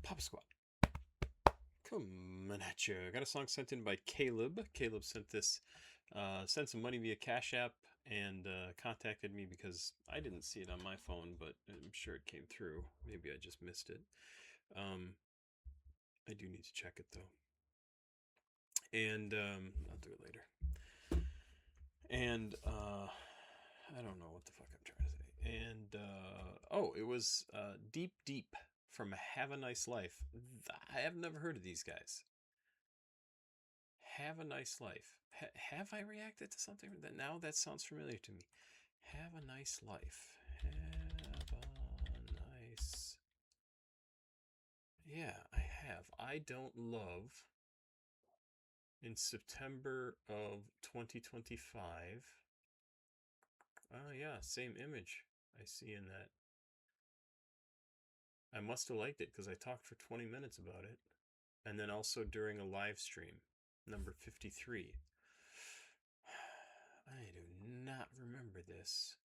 Papa Squat. Coming at you. I got a song sent in by Caleb. Caleb sent this, sent some money via Cash App and contacted me because I didn't see it on my phone, but I'm sure it came through. Maybe I just missed it. I do need to check it though. And I'll do it later. And I don't know what the fuck I'm trying to say. And oh, it was Deep Deep from Have a Nice Life. I have never heard of these guys. Have a Nice Life. Have I reacted to something that now that sounds familiar to me? Have a Nice Life. Have a nice. Yeah, I have. I Don't Love in September of 2025. Oh, yeah, same image I see in that. I must have liked it because I talked for 20 minutes about it. And then also during a live stream, number 53. I do not remember this.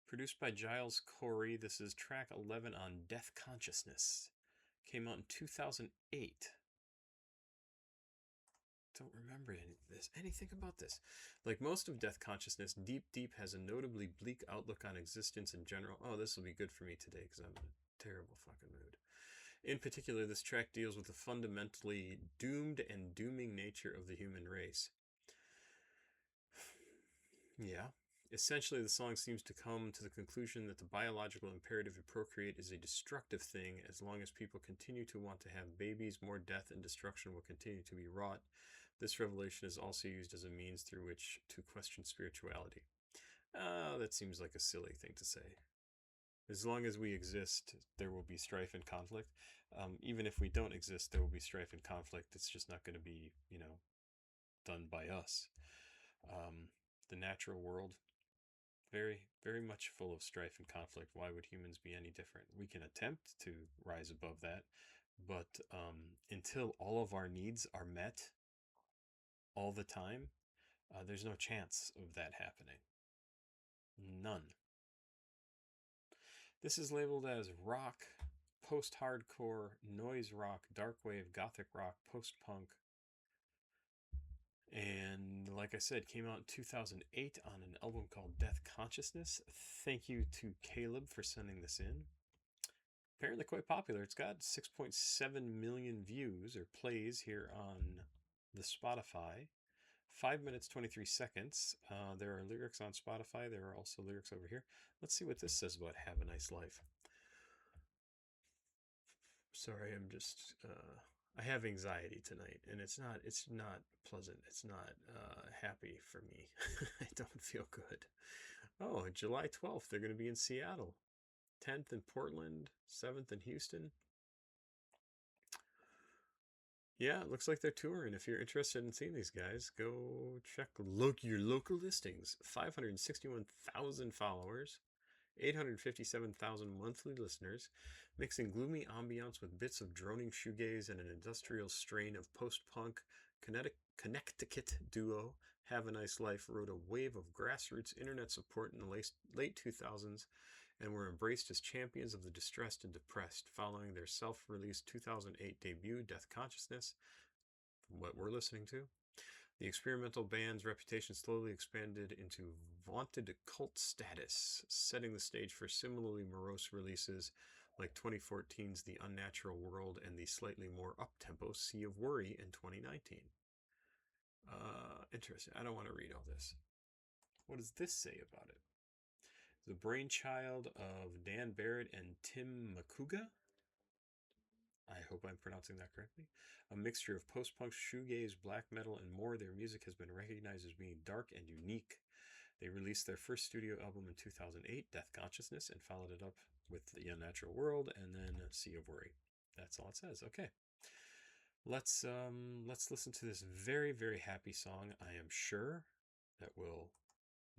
Produced by Giles Corey, this is track 11 on Death Consciousness. Came out in 2008. Don't remember anything about this. Like most of Death Consciousness, Deep Deep has a notably bleak outlook on existence in general. Oh, this will be good for me today because I'm in a terrible fucking mood. In particular, this track deals with the fundamentally doomed and dooming nature of the human race. Yeah. Essentially, the song seems to come to the conclusion that the biological imperative to procreate is a destructive thing. As long as people continue to want to have babies, more death and destruction will continue to be wrought. This revelation is also used as a means through which to question spirituality. That seems like a silly thing to say. As long as we exist, there will be strife and conflict. Even if we don't exist, there will be strife and conflict. It's just not going to be, done by us. The natural world, very, very much full of strife and conflict. Why would humans be any different? We can attempt to rise above that, but until all of our needs are met all the time, there's no chance of that happening. None. This is labeled as rock, post-hardcore, noise rock, dark wave, gothic rock, post-punk. And like I said, came out in 2008 on an album called Death Consciousness. Thank you to Caleb for sending this in. Apparently quite popular. It's got 6.7 million views or plays here on the Spotify. 5 minutes 23 seconds. There are lyrics on Spotify. There are also lyrics over here. Let's see what this says about Have a Nice Life. Sorry, I'm just I have anxiety tonight, and it's not pleasant. It's not happy for me. I don't feel good. Oh, July 12th, they're going to be in Seattle. 10th in Portland, 7th in Houston. Yeah, it looks like they're touring. If you're interested in seeing these guys, go check your local listings. 561,000 followers, 857,000 monthly listeners, mixing gloomy ambiance with bits of droning shoegaze and an industrial strain of post-punk. Connecticut duo Have a Nice Life rode a wave of grassroots internet support in the late 2000s and were embraced as champions of the distressed and depressed following their self-released 2008 debut, Death Consciousness, what we're listening to. The experimental band's reputation slowly expanded into vaunted cult status, setting the stage for similarly morose releases like 2014's The Unnatural World and the slightly more up-tempo Sea of Worry in 2019. Interesting. I don't want to read all this. What does this say about it? The brainchild of Dan Barrett and Tim Makuga. I hope I'm pronouncing that correctly. A mixture of post-punk, shoegaze, black metal, and more. Their music has been recognized as being dark and unique. They released their first studio album in 2008, Death Consciousness, and followed it up with The Unnatural World and then Sea of Worry. That's all it says. Okay. Let's listen to this very, very happy song. I am sure that will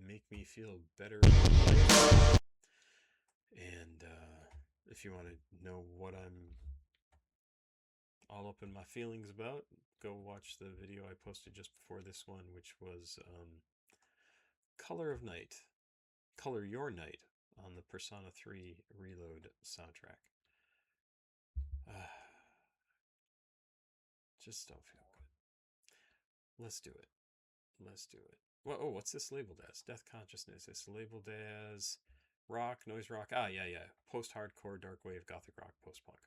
make me feel better about life. And if you want to know what I'm all up in my feelings about, go watch the video I posted just before this one, which was Color Your Night on the Persona 3 Reload soundtrack. Just don't feel good. Let's do it. Let's do it. Well, oh, what's this labeled as? Death Consciousness. It's labeled as rock, noise rock. Ah, yeah. Post-hardcore, dark wave, gothic rock, post-punk.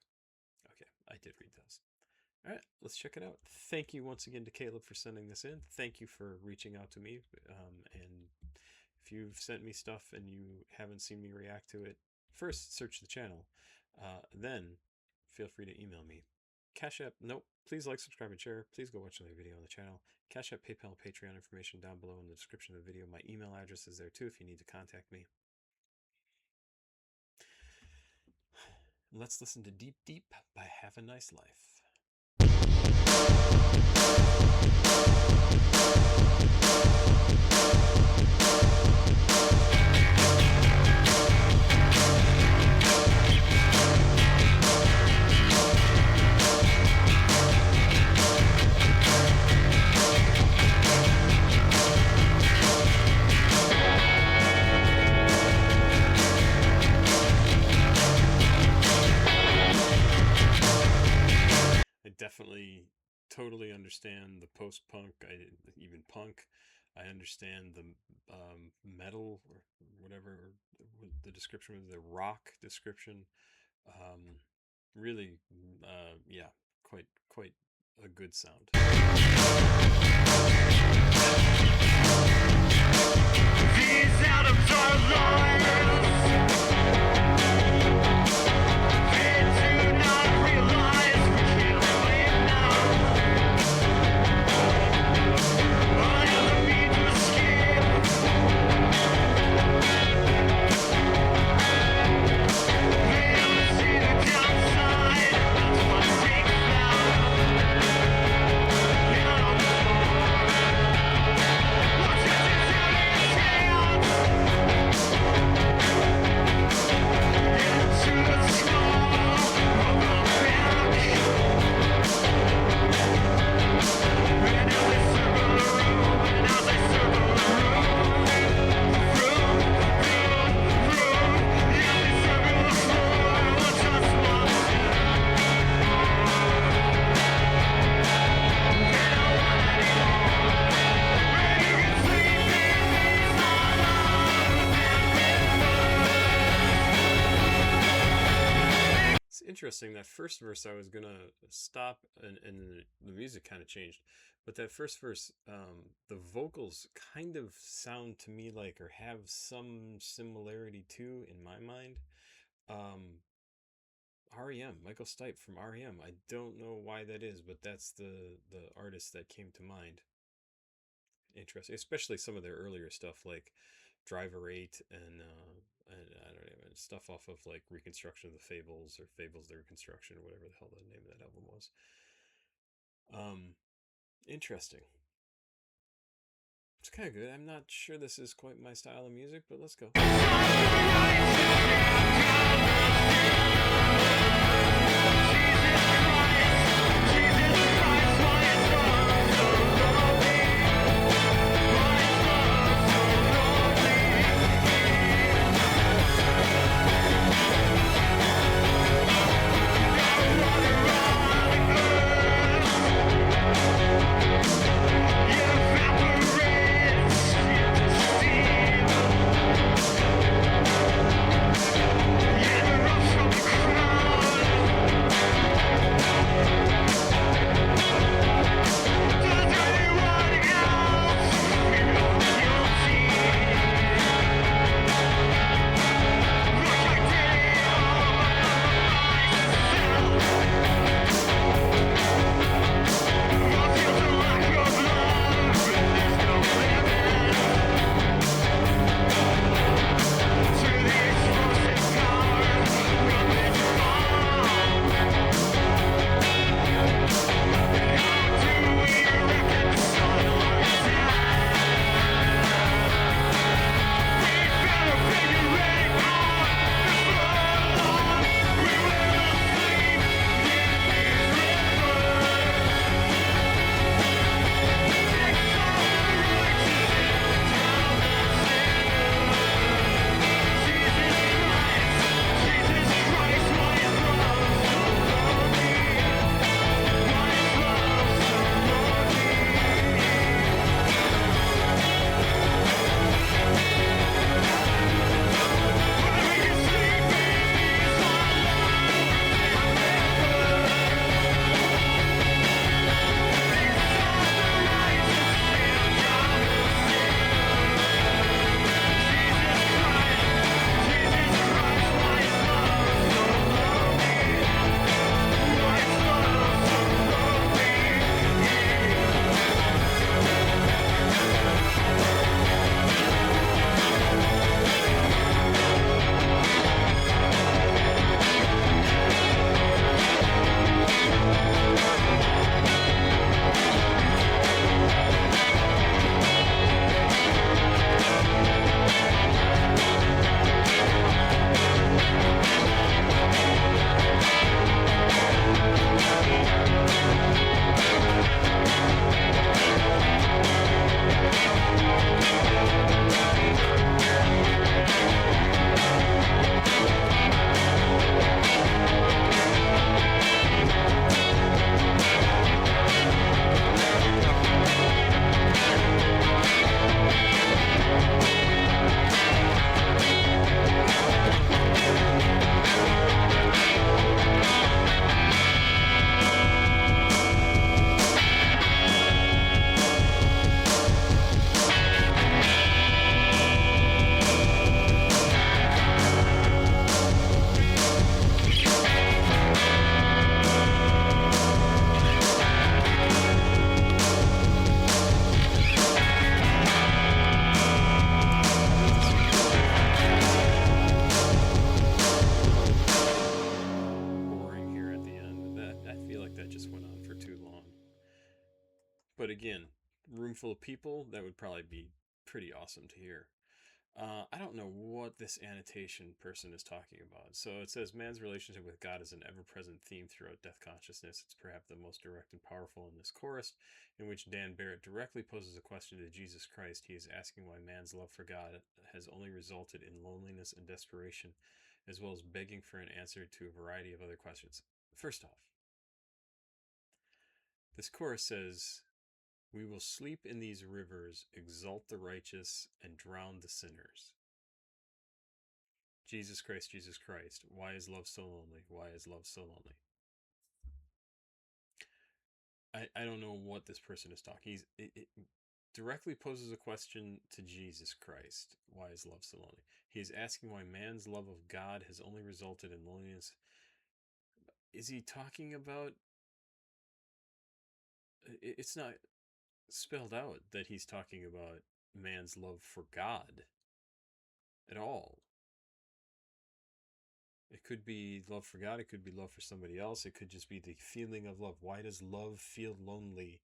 Okay, I did read those. All right, let's check it out. Thank you once again to Caleb for sending this in. Thank you for reaching out to me. And if you've sent me stuff and you haven't seen me react to it, first search the channel. Then feel free to email me. CashApp, nope. Please like, subscribe, and share. Please go watch another video on the channel. CashApp, PayPal, Patreon information down below in the description of the video. My email address is there too if you need to contact me. Let's listen to Deep Deep by Have a Nice Life. Definitely totally understand the post-punk, even punk. I understand the metal or whatever the description was, the rock description. Really, yeah, quite a good sound. These atoms are liars. They do not realize we can't live now. I have a need to escape. They don't see the downside. That's what takes them. Get on the floor. Watch as it's out of his hands. Into the small of the back. And as they circle the room, and as they circle the room, yeah, they circle the floor, just one step. They don't want anymore. Where you can sleep in peace on love and It's interesting, that first verse I was gonna stop and the music kind of changed, but that first verse, the vocals kind of sound to me like, or have some similarity to, in my mind, REM, Michael Stipe from REM. I don't know why that is, but that's the artist that came to mind. Interesting, especially some of their earlier stuff like Driver 8 and I don't know, stuff off of like Reconstruction of the Fables, or Fables the Reconstruction, or whatever the hell the name of that album was. Interesting. It's kind of good. I'm not sure this is quite my style of music, but let's go. Yeah, the rush from the crowd. But again, room full of people, that would probably be pretty awesome to hear. I don't know what this annotation person is talking about. So it says man's relationship with God is an ever present theme throughout Death Consciousness. It's perhaps the most direct and powerful in this chorus, in which Dan Barrett directly poses a question to Jesus Christ. He is asking why man's love for God has only resulted in loneliness and desperation, as well as begging for an answer to a variety of other questions. First off, this chorus says, "We will sleep in these rivers, exalt the righteous, and drown the sinners." Jesus Christ, why is love so lonely? Why is love so lonely? I don't know what this person is talking. It directly poses a question to Jesus Christ. Why is love so lonely? He is asking why man's love of God has only resulted in loneliness. Is he talking about... It's not spelled out that he's talking about man's love for God at all. It could be love for God. It could be love for somebody else. It could just be the feeling of love. Why does love feel lonely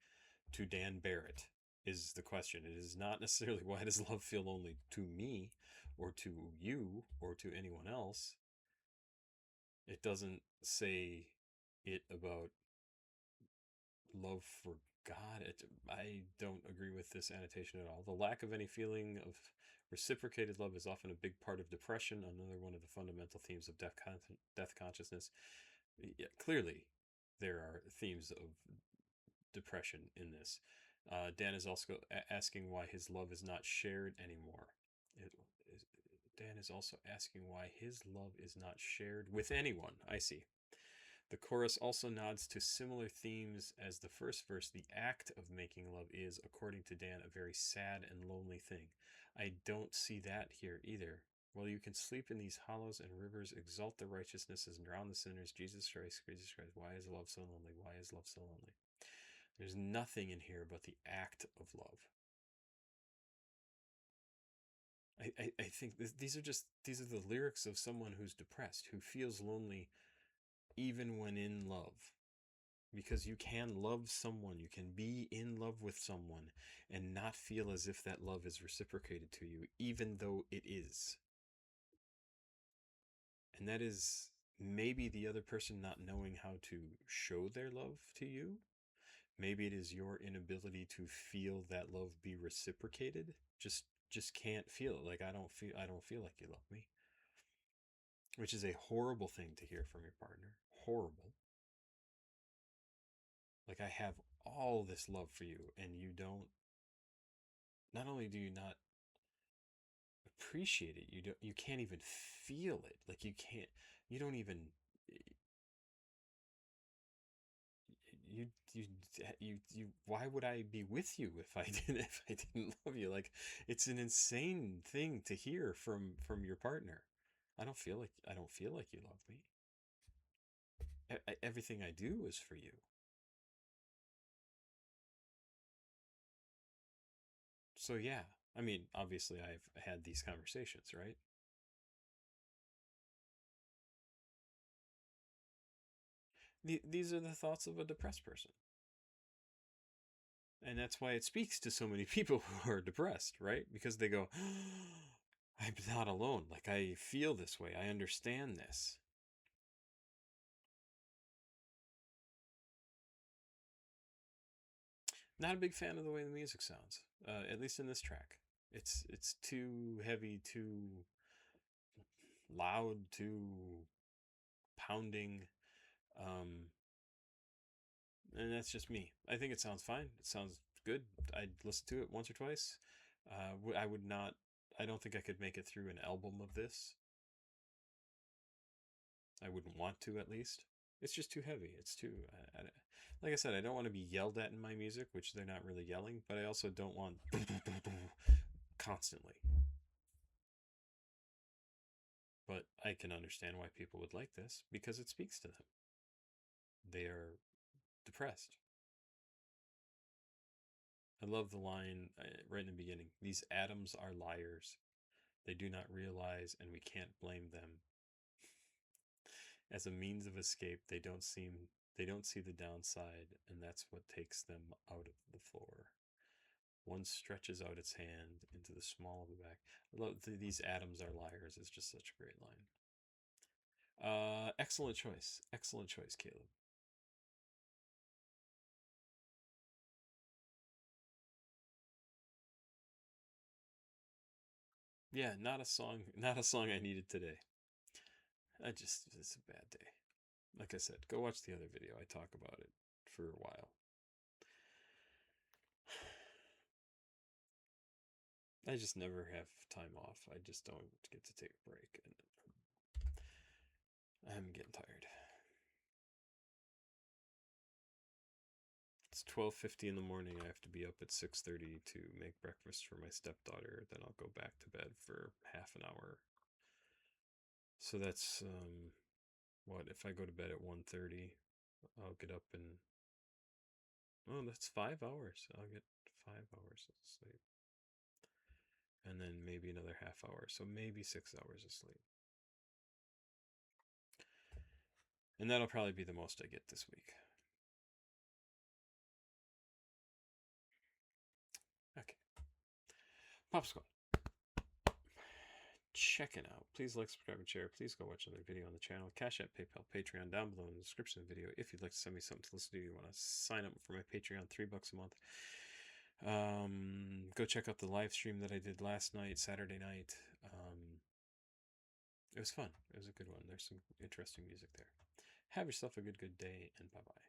to Dan Barrett is the question. It is not necessarily why does love feel lonely to me or to you or to anyone else. It doesn't say it about love for God. I don't agree with this annotation at all. The lack of any feeling of reciprocated love is often a big part of depression, another one of the fundamental themes of death consciousness. Yeah, clearly, there are themes of depression in this. Dan is also asking why his love is not shared anymore. Dan is also asking why his love is not shared with anyone. I see. The chorus also nods to similar themes as the first verse. The act of making love is, according to Dan, a very sad and lonely thing. I don't see that here either. Well, you can sleep in these hollows and rivers, exalt the righteousnesses, and drown the sinners. Jesus Christ, why is love so lonely? Why is love so lonely? There's nothing in here about the act of love. I think these are the lyrics of someone who's depressed, who feels lonely even when in love. Because you can love someone, you can be in love with someone and not feel as if that love is reciprocated to you, even though it is. And that is maybe the other person not knowing how to show their love to you. Maybe it is your inability to feel that love be reciprocated. Just can't feel it. Like I don't feel like you love me. Which is a horrible thing to hear from your partner. Horrible. Like I have all this love for you and you don't... Not only do you not appreciate it, you can't even feel it. Like you don't even... why would I be with you if I didn't love you? Like it's an insane thing to hear from your partner. I don't feel like you love me. Everything I do is for you. So yeah, I mean, obviously I've had these conversations, right? These are the thoughts of a depressed person. And that's why it speaks to so many people who are depressed, right? Because they go, I'm not alone. Like I feel this way. I understand this. Not a big fan of the way the music sounds, at least in this track. It's too heavy, too loud, too pounding, and that's just me. I think it sounds fine. It sounds good. I'd listen to it once or twice. I would not. I don't think I could make it through an album of this. I wouldn't want to, at least. It's just too heavy. It's too... like I said, I don't want to be yelled at in my music, which they're not really yelling, but I also don't want constantly. But I can understand why people would like this, because it speaks to them. They are depressed. I love the line right in the beginning. These atoms are liars. They do not realize, and we can't blame them. As a means of escape, they don't seem They don't see the downside, and that's what takes them out of the floor. One stretches out its hand into the small of the back. I love these atoms are liars is just such a great line. Excellent choice. Excellent choice, Caleb. Yeah, not a song I needed today. It's a bad day. Like I said, go watch the other video. I talk about it for a while. I just never have time off. I just don't get to take a break, and I'm getting tired. It's 12:50 in the morning. I have to be up at 6:30 to make breakfast for my stepdaughter. Then I'll go back to bed for half an hour. So that's what if I go to bed at 1:30, I'll get up and oh, that's 5 hours. I'll get 5 hours of sleep. And then maybe another half hour. So maybe 6 hours of sleep. And that'll probably be the most I get this week. Okay. Pop Squad. Checking out. Please like, subscribe, and share. Please go watch another video on the channel. CashApp, PayPal, Patreon down below in the description of the video. If you'd like to send me something to listen to, you want to sign up for my Patreon, $3 a month. Go check out the live stream that I did last night, Saturday night. It was fun. It was a good one. There's some interesting music there. Have yourself a good day, and bye-bye.